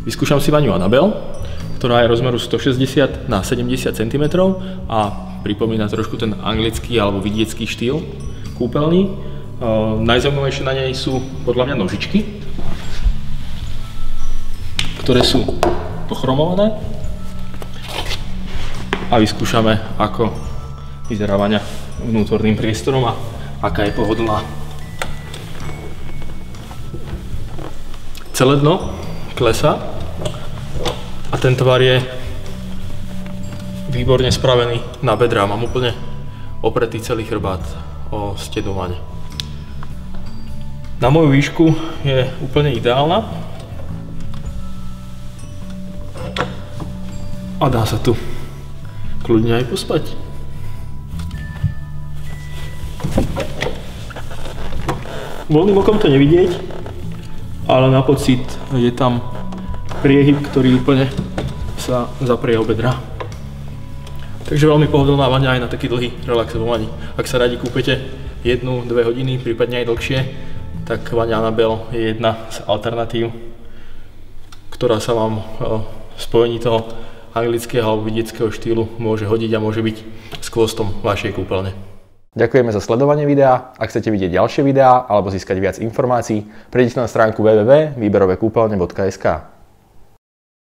Vyskúšam si vaňu Annabelle, ktorá je rozmeru 160 na 70 cm a pripomína trošku ten anglický alebo vidiecký štýl kúpeľní. Najzaujímavejšie na nej sú podľa mňa nožičky, ktoré sú pochromované. A vyskúšame, ako vyzerá vaňa vnútorným priestorom a aká je pohodlná. Celé dno klesá a ten tvar je výborne spravený na bedrá. Mám úplne opretý celý chrbát o stenu vane. Na moju výšku je úplne ideálna a dá sa tu kľudne aj pospať. Voľným okom to nevidieť, ale na pocit je tam priehyb, ktorý úplne sa zaprie o bedra. Takže veľmi pohodlná vaňa aj na taký dlhý relaxovaní. Ak sa radi kúpete 1-2 hodiny, prípadne aj dlhšie, tak vaňa Annabelle je jedna z alternatív, ktorá sa vám v spojení toho anglického alebo vidieckého štýlu môže hodiť a môže byť skvostom vašej kúpeľne. Ďakujeme za sledovanie videa. Ak chcete vidieť ďalšie videá alebo získať viac informácií, prejdite na stránku www.výberovekúpeľne.sk.